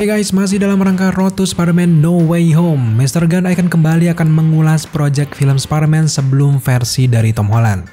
Hey guys, masih dalam rangka Road to Spider-Man No Way Home, Mr. Gunn akan mengulas project film Spider-Man sebelum versi dari Tom Holland.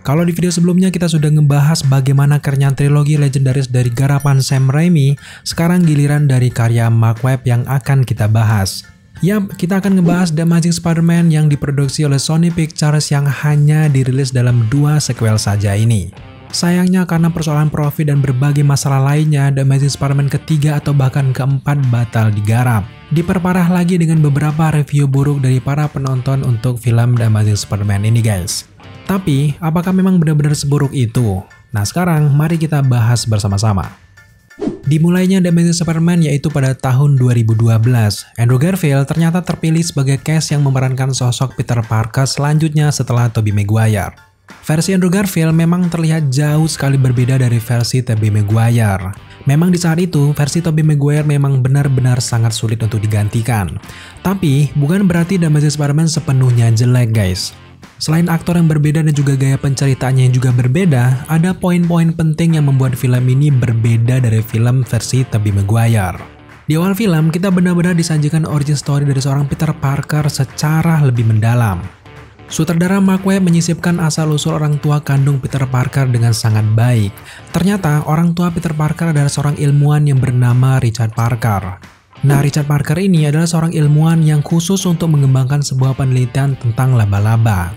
Kalau di video sebelumnya kita sudah ngebahas bagaimana kerenyahan trilogi legendaris dari garapan Sam Raimi, sekarang giliran dari karya Mark Webb yang akan kita bahas. Yap, kita akan ngebahas The Amazing Spider-Man yang diproduksi oleh Sony Pictures yang hanya dirilis dalam 2 sequel saja ini. Sayangnya karena persoalan profit dan berbagai masalah lainnya, The Amazing Spider-Man ketiga atau bahkan keempat batal digarap. Diperparah lagi dengan beberapa review buruk dari para penonton untuk film The Amazing Spider-Man ini guys. Tapi, apakah memang benar-benar seburuk itu? Nah sekarang, mari kita bahas bersama-sama. Dimulainya The Amazing Spider-Man yaitu pada tahun 2012. Andrew Garfield ternyata terpilih sebagai cast yang memerankan sosok Peter Parker selanjutnya setelah Tobey Maguire. Versi Andrew Garfield memang terlihat jauh sekali berbeda dari versi Tobey Maguire. Memang di saat itu, versi Tobey Maguire memang benar-benar sangat sulit untuk digantikan. Tapi, bukan berarti The Amazing Spider-Man sepenuhnya jelek guys. Selain aktor yang berbeda dan juga gaya penceritaannya yang juga berbeda, ada poin-poin penting yang membuat film ini berbeda dari film versi Tobey Maguire. Di awal film, kita benar-benar disajikan origin story dari seorang Peter Parker secara lebih mendalam. Sutradara Mark Webb menyisipkan asal-usul orang tua kandung Peter Parker dengan sangat baik. Ternyata orang tua Peter Parker adalah seorang ilmuwan yang bernama Richard Parker. Nah, Richard Parker ini adalah seorang ilmuwan yang khusus untuk mengembangkan sebuah penelitian tentang laba-laba.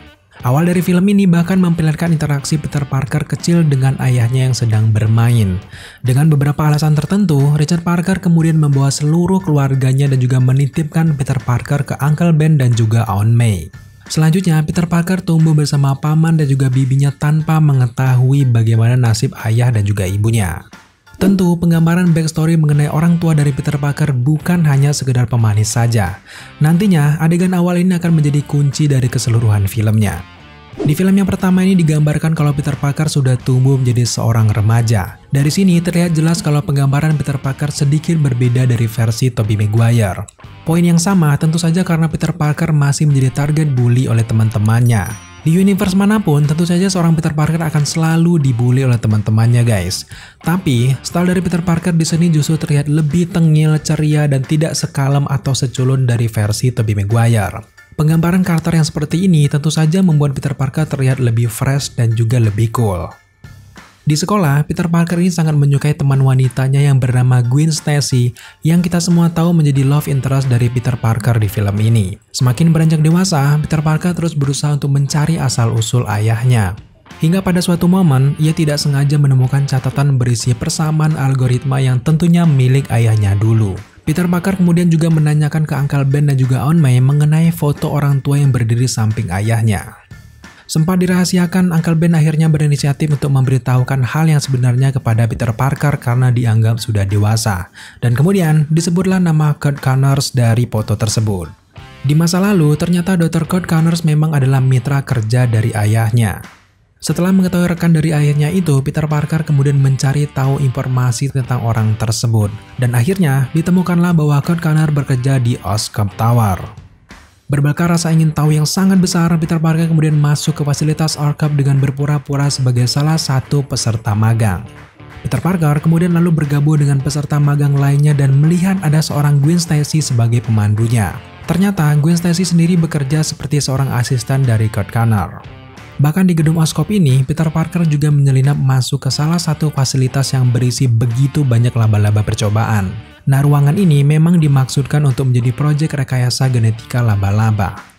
Awal dari film ini bahkan memperlihatkan interaksi Peter Parker kecil dengan ayahnya yang sedang bermain. Dengan beberapa alasan tertentu, Richard Parker kemudian membawa seluruh keluarganya dan juga menitipkan Peter Parker ke Uncle Ben dan juga Aunt May. Selanjutnya, Peter Parker tumbuh bersama paman dan juga bibinya tanpa mengetahui bagaimana nasib ayah dan juga ibunya. Tentu, penggambaran backstory mengenai orang tua dari Peter Parker bukan hanya sekedar pemanis saja. Nantinya, adegan awal ini akan menjadi kunci dari keseluruhan filmnya. Di film yang pertama ini digambarkan kalau Peter Parker sudah tumbuh menjadi seorang remaja. Dari sini terlihat jelas kalau penggambaran Peter Parker sedikit berbeda dari versi Tobey Maguire. Poin yang sama tentu saja karena Peter Parker masih menjadi target bully oleh teman-temannya. Di universe manapun, tentu saja seorang Peter Parker akan selalu dibully oleh teman-temannya guys. Tapi, style dari Peter Parker di sini justru terlihat lebih tengil, ceria, dan tidak sekalem atau seculun dari versi Tobey Maguire. Penggambaran karakter yang seperti ini tentu saja membuat Peter Parker terlihat lebih fresh dan juga lebih cool. Di sekolah, Peter Parker ini sangat menyukai teman wanitanya yang bernama Gwen Stacy yang kita semua tahu menjadi love interest dari Peter Parker di film ini. Semakin beranjak dewasa, Peter Parker terus berusaha untuk mencari asal-usul ayahnya. Hingga pada suatu momen, ia tidak sengaja menemukan catatan berisi persamaan algoritma yang tentunya milik ayahnya dulu. Peter Parker kemudian juga menanyakan ke Uncle Ben dan juga Aunt May mengenai foto orang tua yang berdiri samping ayahnya. Sempat dirahasiakan, Uncle Ben akhirnya berinisiatif untuk memberitahukan hal yang sebenarnya kepada Peter Parker karena dianggap sudah dewasa. Dan kemudian disebutlah nama Curt Connors dari foto tersebut. Di masa lalu, ternyata Dr. Curt Connors memang adalah mitra kerja dari ayahnya. Setelah mengetahui rekan dari ayahnya itu, Peter Parker kemudian mencari tahu informasi tentang orang tersebut. Dan akhirnya ditemukanlah bahwa Curt Connors bekerja di Oscorp Tower. Berbekal rasa ingin tahu yang sangat besar, Peter Parker kemudian masuk ke fasilitas Oscorp dengan berpura-pura sebagai salah satu peserta magang. Peter Parker kemudian lalu bergabung dengan peserta magang lainnya dan melihat ada seorang Gwen Stacy sebagai pemandunya. Ternyata Gwen Stacy sendiri bekerja seperti seorang asisten dari Curt Connors. Bahkan di gedung Oscorp ini, Peter Parker juga menyelinap masuk ke salah satu fasilitas yang berisi begitu banyak laba-laba percobaan. Nah, ruangan ini memang dimaksudkan untuk menjadi proyek rekayasa genetika laba-laba.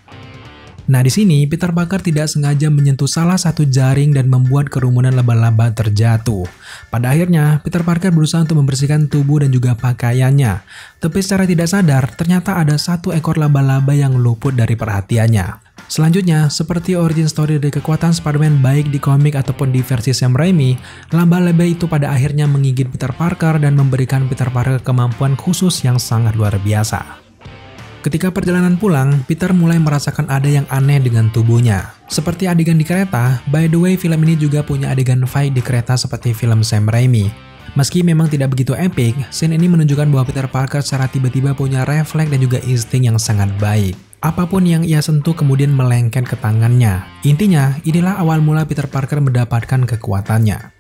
Nah, di sini Peter Parker tidak sengaja menyentuh salah satu jaring dan membuat kerumunan laba-laba terjatuh. Pada akhirnya, Peter Parker berusaha untuk membersihkan tubuh dan juga pakaiannya. Tapi secara tidak sadar, ternyata ada satu ekor laba-laba yang luput dari perhatiannya. Selanjutnya, seperti origin story dari kekuatan Spider-Man baik di komik ataupun di versi Sam Raimi, laba-laba itu pada akhirnya menggigit Peter Parker dan memberikan Peter Parker kemampuan khusus yang sangat luar biasa. Ketika perjalanan pulang, Peter mulai merasakan ada yang aneh dengan tubuhnya. Seperti adegan di kereta, by the way film ini juga punya adegan fight di kereta seperti film Sam Raimi. Meski memang tidak begitu epic, scene ini menunjukkan bahwa Peter Parker secara tiba-tiba punya refleks dan juga insting yang sangat baik. Apapun yang ia sentuh kemudian melengket ke tangannya. Intinya, inilah awal mula Peter Parker mendapatkan kekuatannya.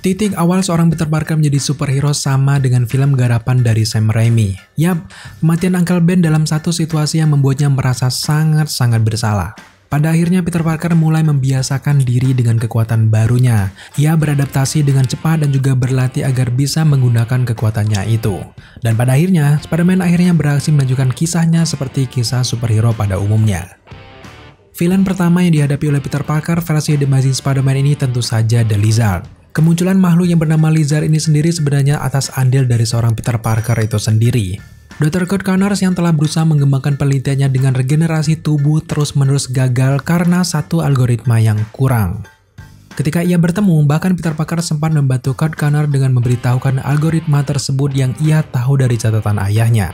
Titik awal seorang Peter Parker menjadi superhero sama dengan film garapan dari Sam Raimi. Yap, kematian Uncle Ben dalam satu situasi yang membuatnya merasa sangat-sangat bersalah. Pada akhirnya Peter Parker mulai membiasakan diri dengan kekuatan barunya. Ia beradaptasi dengan cepat dan juga berlatih agar bisa menggunakan kekuatannya itu. Dan pada akhirnya, Spider-Man akhirnya berhasil menunjukkan kisahnya seperti kisah superhero pada umumnya. Villain pertama yang dihadapi oleh Peter Parker versi The Amazing Spider-Man ini tentu saja The Lizard. Kemunculan makhluk yang bernama Lizard ini sendiri sebenarnya atas andil dari seorang Peter Parker itu sendiri. Dr. Curt Connors yang telah berusaha mengembangkan penelitiannya dengan regenerasi tubuh terus-menerus gagal karena satu algoritma yang kurang. Ketika ia bertemu, bahkan Peter Parker sempat membantu Curt Connors dengan memberitahukan algoritma tersebut yang ia tahu dari catatan ayahnya.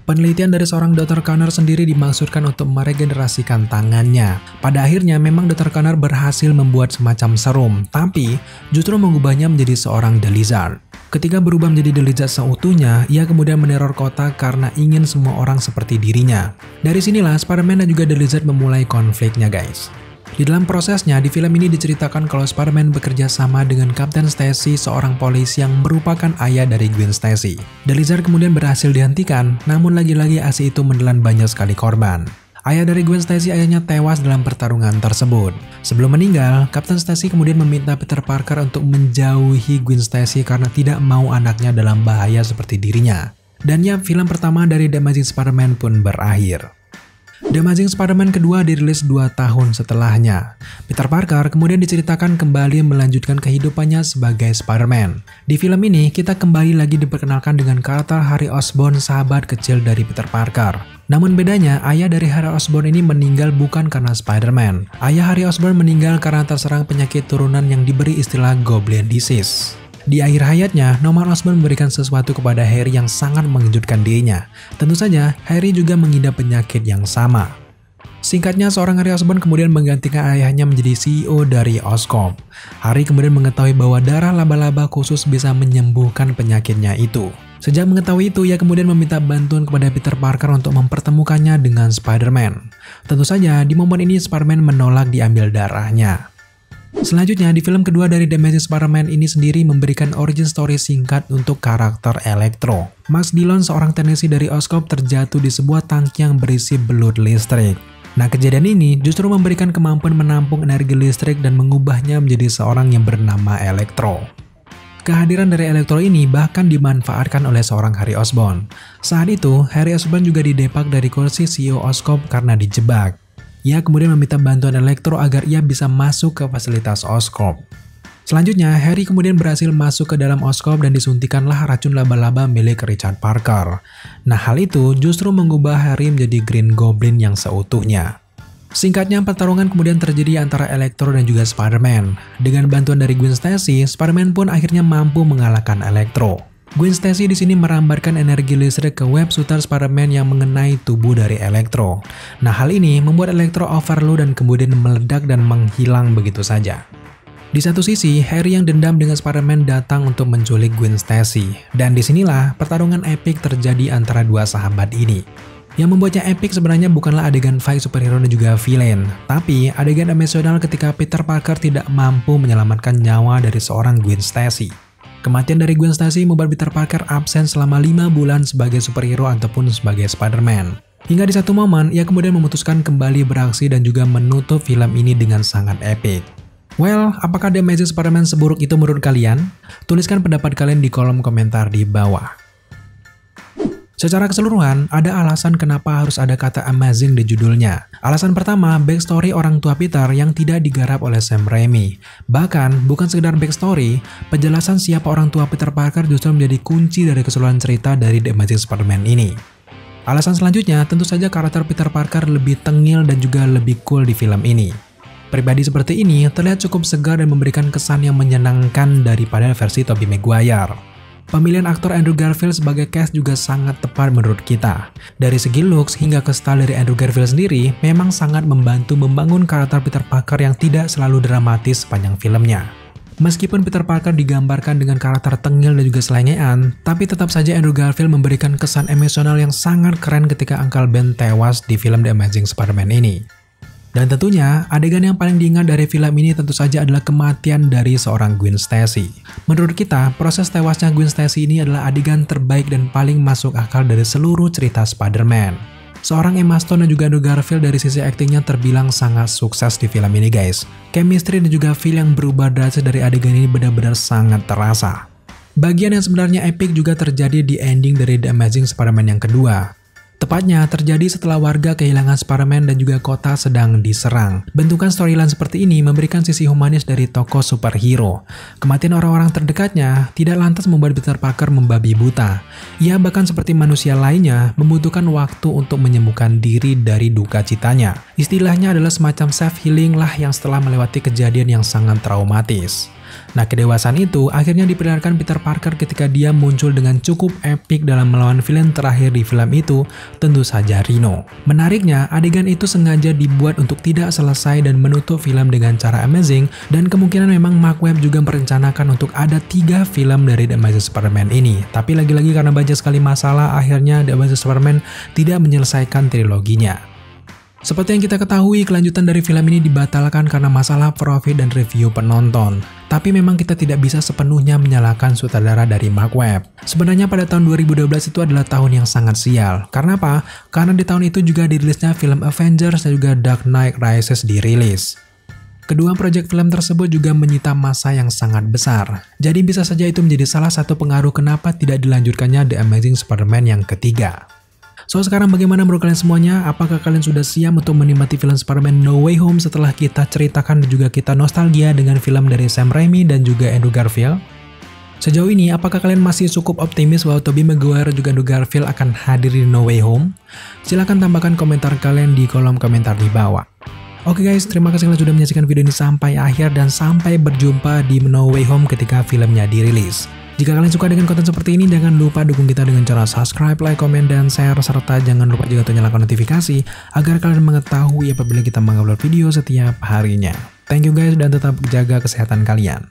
Penelitian dari seorang Dr. Connors sendiri dimaksudkan untuk meregenerasikan tangannya. Pada akhirnya memang Dr. Connors berhasil membuat semacam serum, tapi justru mengubahnya menjadi seorang The Lizard. Ketika berubah menjadi The Lizard seutuhnya, ia kemudian meneror kota karena ingin semua orang seperti dirinya. Dari sinilah Spider-Man dan juga The Lizard memulai konfliknya guys. Di dalam prosesnya, di film ini diceritakan kalau Spider-Man bekerja sama dengan Kapten Stacy, seorang polisi yang merupakan ayah dari Gwen Stacy. The Lizard kemudian berhasil dihentikan, namun lagi-lagi aksi itu menelan banyak sekali korban. Ayah dari Gwen Stacy akhirnya tewas dalam pertarungan tersebut. Sebelum meninggal, Kapten Stacy kemudian meminta Peter Parker untuk menjauhi Gwen Stacy karena tidak mau anaknya dalam bahaya seperti dirinya. Dan ya, film pertama dari The Amazing Spider-Man pun berakhir. The Amazing Spider-Man kedua dirilis 2 tahun setelahnya. Peter Parker kemudian diceritakan kembali melanjutkan kehidupannya sebagai Spider-Man. Di film ini, kita kembali lagi diperkenalkan dengan karakter Harry Osborn, sahabat kecil dari Peter Parker. Namun bedanya, ayah dari Harry Osborn ini meninggal bukan karena Spider-Man. Ayah Harry Osborn meninggal karena terserang penyakit turunan yang diberi istilah Goblin Disease. Di akhir hayatnya, Norman Osborn memberikan sesuatu kepada Harry yang sangat mengejutkan dirinya. Tentu saja, Harry juga mengidap penyakit yang sama. Singkatnya, seorang Harry Osborn kemudian menggantikan ayahnya menjadi CEO dari Oscorp. Harry kemudian mengetahui bahwa darah laba-laba khusus bisa menyembuhkan penyakitnya itu. Sejak mengetahui itu, ia kemudian meminta bantuan kepada Peter Parker untuk mempertemukannya dengan Spider-Man. Tentu saja, di momen ini Spider-Man menolak diambil darahnya. Selanjutnya, di film kedua dari The Amazing Spider-Man ini sendiri memberikan origin story singkat untuk karakter Electro. Max Dillon, seorang teknisi dari Oscorp, terjatuh di sebuah tangki yang berisi belut listrik. Nah, kejadian ini justru memberikan kemampuan menampung energi listrik dan mengubahnya menjadi seorang yang bernama Electro. Kehadiran dari Electro ini bahkan dimanfaatkan oleh seorang Harry Osborn. Saat itu, Harry Osborn juga didepak dari kursi CEO Oscorp karena dijebak. Ia kemudian meminta bantuan Electro agar ia bisa masuk ke fasilitas Oscorp. Selanjutnya, Harry kemudian berhasil masuk ke dalam Oscorp dan disuntikanlah racun laba-laba milik Richard Parker. Nah, hal itu justru mengubah Harry menjadi Green Goblin yang seutuhnya. Singkatnya, pertarungan kemudian terjadi antara Electro dan juga Spider-Man. Dengan bantuan dari Gwen Stacy, Spider-Man pun akhirnya mampu mengalahkan Electro. Gwen Stacy di sini merambarkan energi listrik ke web shooter Spider-Man yang mengenai tubuh dari Electro. Nah, hal ini membuat Electro overload dan kemudian meledak dan menghilang begitu saja. Di satu sisi, Harry yang dendam dengan Spider-Man datang untuk menculik Gwen Stacy. Dan disinilah pertarungan epik terjadi antara dua sahabat ini. Yang membuatnya epic sebenarnya bukanlah adegan fight superhero dan juga villain, tapi adegan emosional ketika Peter Parker tidak mampu menyelamatkan nyawa dari seorang Gwen Stacy. Kematian dari Gwen Stacy membuat Peter Parker absen selama 5 bulan sebagai superhero ataupun sebagai Spider-Man. Hingga di satu momen, ia kemudian memutuskan kembali beraksi dan juga menutup film ini dengan sangat epic. Well, apakah The Amazing Spider-Man seburuk itu menurut kalian? Tuliskan pendapat kalian di kolom komentar di bawah. Secara keseluruhan, ada alasan kenapa harus ada kata amazing di judulnya. Alasan pertama, backstory orang tua Peter yang tidak digarap oleh Sam Raimi. Bahkan, bukan sekedar backstory, penjelasan siapa orang tua Peter Parker justru menjadi kunci dari keseluruhan cerita dari The Amazing Spider-Man ini. Alasan selanjutnya, tentu saja karakter Peter Parker lebih tengil dan juga lebih cool di film ini. Pribadi seperti ini terlihat cukup segar dan memberikan kesan yang menyenangkan daripada versi Tobey Maguire. Pemilihan aktor Andrew Garfield sebagai cast juga sangat tepat menurut kita. Dari segi looks hingga ke style dari Andrew Garfield sendiri memang sangat membantu membangun karakter Peter Parker yang tidak selalu dramatis sepanjang filmnya. Meskipun Peter Parker digambarkan dengan karakter tengil dan juga selengean, tapi tetap saja Andrew Garfield memberikan kesan emosional yang sangat keren ketika Uncle Ben tewas di film The Amazing Spider-Man ini. Dan tentunya, adegan yang paling diingat dari film ini tentu saja adalah kematian dari seorang Gwen Stacy. Menurut kita, proses tewasnya Gwen Stacy ini adalah adegan terbaik dan paling masuk akal dari seluruh cerita Spider-Man. Seorang Emma Stone dan juga Andrew Garfield dari sisi aktingnya terbilang sangat sukses di film ini guys. Chemistry dan juga feel yang berubah drastis dari adegan ini benar-benar sangat terasa. Bagian yang sebenarnya epic juga terjadi di ending dari The Amazing Spider-Man yang kedua. Tepatnya terjadi setelah warga kehilangan Spider-Man dan juga kota sedang diserang. Bentukan storyline seperti ini memberikan sisi humanis dari tokoh superhero. Kematian orang-orang terdekatnya tidak lantas membuat Peter Parker membabi buta. Ia bahkan seperti manusia lainnya membutuhkan waktu untuk menyembuhkan diri dari duka citanya. Istilahnya adalah semacam self-healing lah yang setelah melewati kejadian yang sangat traumatis. Nah, kedewasaan itu akhirnya diperlihatkan Peter Parker ketika dia muncul dengan cukup epik dalam melawan villain terakhir di film itu, tentu saja Rhino. Menariknya, adegan itu sengaja dibuat untuk tidak selesai dan menutup film dengan cara amazing, dan kemungkinan memang Mark Webb juga merencanakan untuk ada 3 film dari The Amazing Spider-Man ini. Tapi lagi-lagi karena banyak sekali masalah, akhirnya The Amazing Spider-Man tidak menyelesaikan triloginya. Seperti yang kita ketahui, kelanjutan dari film ini dibatalkan karena masalah profit dan review penonton. Tapi memang kita tidak bisa sepenuhnya menyalahkan sutradara dari Mark Webb. Sebenarnya pada tahun 2012 itu adalah tahun yang sangat sial. Karena apa? Karena di tahun itu juga dirilisnya film Avengers dan juga Dark Knight Rises dirilis. Kedua proyek film tersebut juga menyita masa yang sangat besar. Jadi bisa saja itu menjadi salah satu pengaruh kenapa tidak dilanjutkannya The Amazing Spider-Man yang ketiga. So sekarang bagaimana menurut kalian semuanya? Apakah kalian sudah siap untuk menikmati film Spider-Man No Way Home setelah kita ceritakan dan juga kita nostalgia dengan film dari Sam Raimi dan juga Andrew Garfield? Sejauh ini, apakah kalian masih cukup optimis bahwa Tobey Maguire dan juga Andrew Garfield akan hadir di No Way Home? Silahkan tambahkan komentar kalian di kolom komentar di bawah. Oke guys, terima kasih kalian sudah menyaksikan video ini sampai akhir dan sampai berjumpa di No Way Home ketika filmnya dirilis. Jika kalian suka dengan konten seperti ini, jangan lupa dukung kita dengan cara subscribe, like, komen, dan share, serta jangan lupa juga untuk nyalakan notifikasi agar kalian mengetahui apabila kita mengupload video setiap harinya. Thank you guys dan tetap jaga kesehatan kalian.